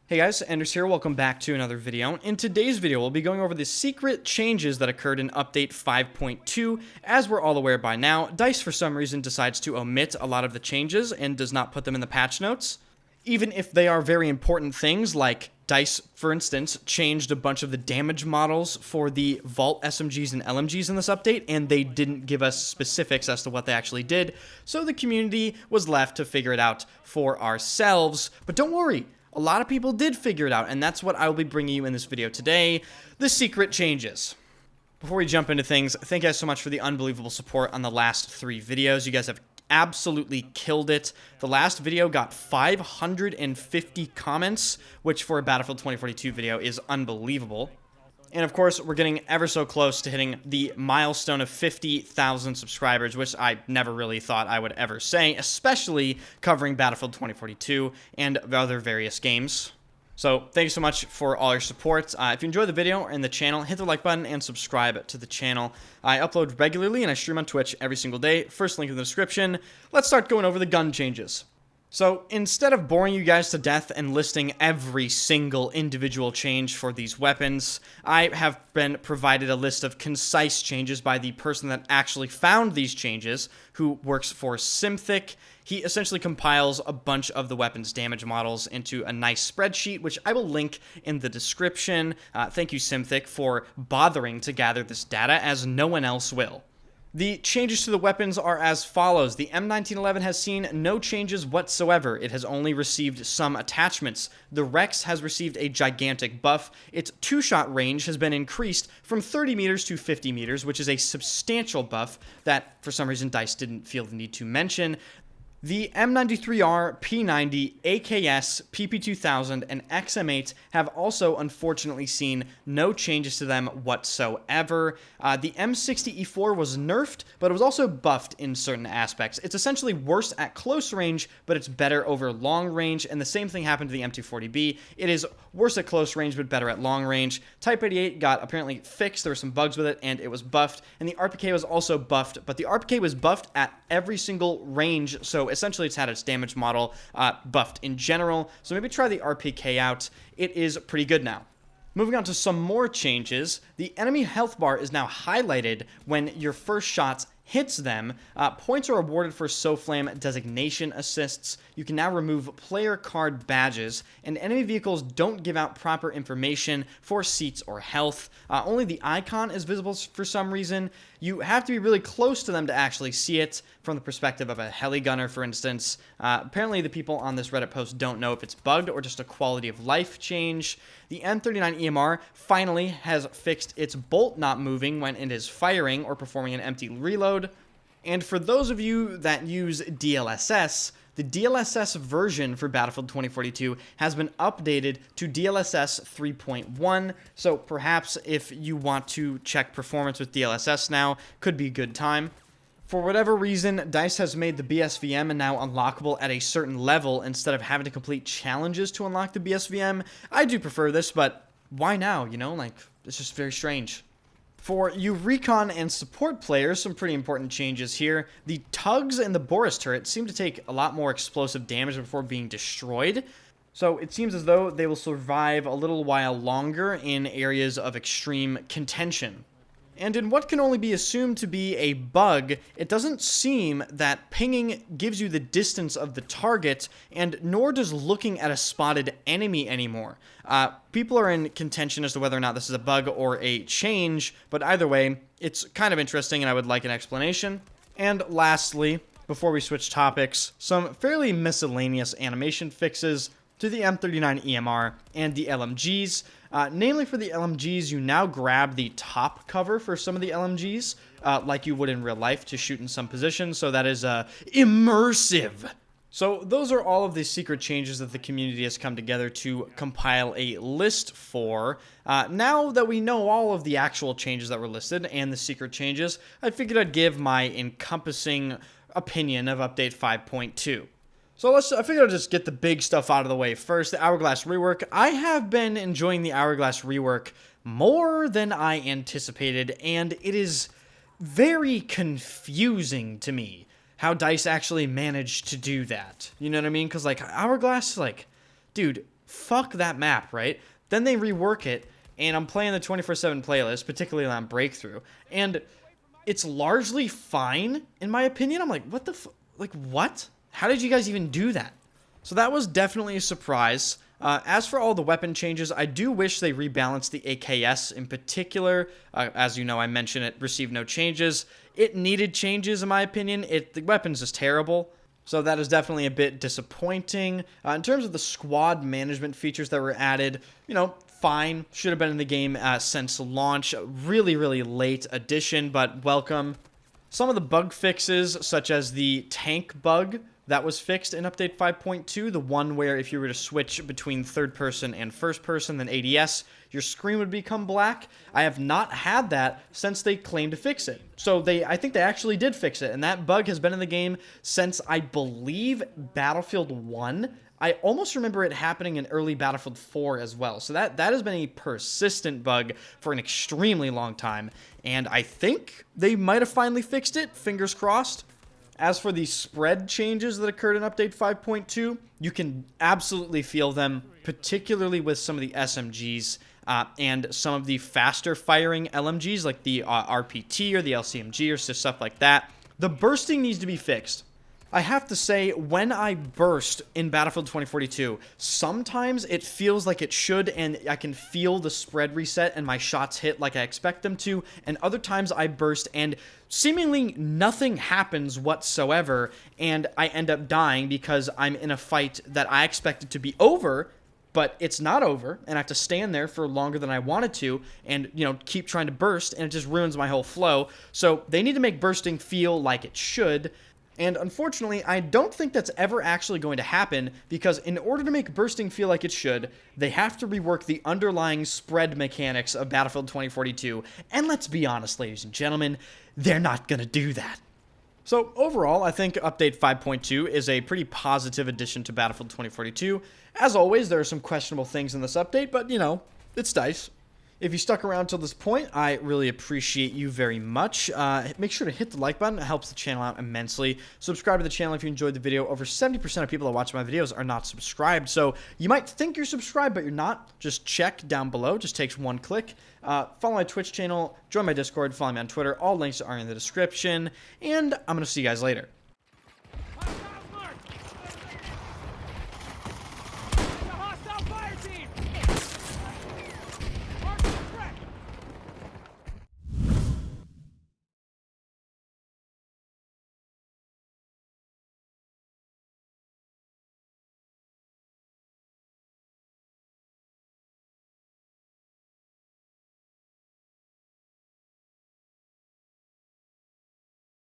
Hey guys, Anders here, welcome back to another video. In today's video, we'll be going over the secret changes that occurred in update 5.2. As we're all aware by now, DICE for some reason decides to omit a lot of the changes and does not put them in the patch notes. Even if they are very important things, like DICE, for instance, changed a bunch of the damage models for the Vault SMGs and LMGs in this update, and they didn't give us specifics as to what they actually did, so the community was left to figure it out for ourselves. But don't worry, a lot of people did figure it out, and that's what I will be bringing you in this video today, the secret changes. Before we jump into things, thank you guys so much for the unbelievable support on the last 3 videos. You guys have absolutely killed it. The last video got 550 comments, which for a Battlefield 2042 video is unbelievable. And of course, we're getting ever so close to hitting the milestone of 50,000 subscribers, which I never really thought I would ever say, especially covering Battlefield 2042 and other various games. So thank you so much for all your support. If you enjoyed the video and the channel, hit the like button and subscribe to the channel. I upload regularly and I stream on Twitch every single day. First link in the description. Let's start going over the gun changes. So instead of boring you guys to death and listing every single individual change for these weapons, I have been provided a list of concise changes by the person that actually found these changes, who works for Simthic. He essentially compiles a bunch of the weapon's damage models into a nice spreadsheet, which I will link in the description. Thank you, Simthic, for bothering to gather this data, as no one else will. The changes to the weapons are as follows. The M1911 has seen no changes whatsoever. It has only received some attachments. The Rex has received a gigantic buff. Its 2-shot range has been increased from 30 meters to 50 meters, which is a substantial buff that, for some reason, DICE didn't feel the need to mention. The M93R, P90, AKS, PP2000, and XM8 have also unfortunately seen no changes to them whatsoever. The M60E4 was nerfed, but it was also buffed in certain aspects. It's essentially worse at close range, but it's better over long range, and the same thing happened to the M240B. It is worse at close range, but better at long range. Type 88 got apparently fixed. There were some bugs with it, and it was buffed, and the RPK was also buffed, but the RPK was buffed at every single range, so essentially it's had its damage model buffed in general, so maybe try the RPK out. It is pretty good now. Moving on to some more changes, the enemy health bar is now highlighted when your first shots hits them. Points are awarded for SOFLAM designation assists. You can now remove player card badges, and enemy vehicles don't give out proper information for seats or health. Only the icon is visible for some reason. You have to be really close to them to actually see it, from the perspective of a heli gunner, for instance. Apparently the people on this Reddit post don't know if it's bugged or just a quality of life change. The M39 EMR finally has fixed its bolt not moving when it is firing or performing an empty reload. And for those of you that use DLSS, the DLSS version for Battlefield 2042 has been updated to DLSS 3.1, so perhaps if you want to check performance with DLSS now, could be a good time. For whatever reason, DICE has made the BSVM now unlockable at a certain level instead of having to complete challenges to unlock the BSVM. I do prefer this, but why now, you know? Like, it's just very strange. For you recon and support players, some pretty important changes here. The tugs and the Boris turret seem to take a lot more explosive damage before being destroyed, so it seems as though they will survive a little while longer in areas of extreme contention. And in what can only be assumed to be a bug, it doesn't seem that pinging gives you the distance of the target, and nor does looking at a spotted enemy anymore. People are in contention as to whether or not this is a bug or a change, but either way, it's kind of interesting and I would like an explanation. And lastly, before we switch topics, some fairly miscellaneous animation fixes to the M39 EMR and the LMGs. Namely for the LMGs, you now grab the top cover for some of the LMGs, like you would in real life, to shoot in some positions, so that is immersive. So those are all of the secret changes that the community has come together to compile a list for. Now that we know all of the actual changes that were listed and the secret changes, I figured I'd give my encompassing opinion of Update 5.2. So I figured I'd just get the big stuff out of the way first. The Hourglass rework. I have been enjoying the Hourglass rework more than I anticipated, and it is very confusing to me how DICE actually managed to do that. You know what I mean? Because, like, Hourglass, like, dude, fuck that map, right? Then they rework it, and I'm playing the 24/7 playlist, particularly on Breakthrough, and it's largely fine, in my opinion. I'm like, what the like, what? How did you guys even do that? So that was definitely a surprise. As for all the weapon changes, I do wish they rebalanced the AKS in particular. As you know, I mentioned it received no changes. It needed changes, in my opinion. The weapon's just terrible. So that is definitely a bit disappointing. In terms of the squad management features that were added, you know, fine. Should have been in the game since launch. Really, really late addition, but welcome. Some of the bug fixes, such as the tank bug, that was fixed in Update 5.2, the one where if you were to switch between third person and first person, then ADS, your screen would become black. I have not had that since they claimed to fix it. So I think they actually did fix it, and that bug has been in the game since, I believe, Battlefield 1. I almost remember it happening in early Battlefield 4 as well. So that has been a persistent bug for an extremely long time, and I think they might have finally fixed it, fingers crossed. As for the spread changes that occurred in Update 5.2, you can absolutely feel them, particularly with some of the SMGs and some of the faster firing LMGs like the RPT or the LCMG or stuff like that. The bursting needs to be fixed. I have to say, when I burst in Battlefield 2042, sometimes it feels like it should, and I can feel the spread reset and my shots hit like I expect them to, and other times I burst and seemingly nothing happens whatsoever, and I end up dying because I'm in a fight that I expected to be over, but it's not over, and I have to stand there for longer than I wanted to, and, you know, keep trying to burst, and it just ruins my whole flow. So they need to make bursting feel like it should. And unfortunately, I don't think that's ever actually going to happen, because in order to make bursting feel like it should, they have to rework the underlying spread mechanics of Battlefield 2042. And let's be honest, ladies and gentlemen, they're not going to do that. So overall, I think Update 5.2 is a pretty positive addition to Battlefield 2042. As always, there are some questionable things in this update, but, you know, it's DICE. If you stuck around till this point, I really appreciate you very much. Make sure to hit the like button. It helps the channel out immensely. Subscribe to the channel if you enjoyed the video. Over 70% of people that watch my videos are not subscribed, so you might think you're subscribed, but you're not. Just check down below. Just takes one click. Follow my Twitch channel, join my Discord, follow me on Twitter. All links are in the description, and I'm going to see you guys later.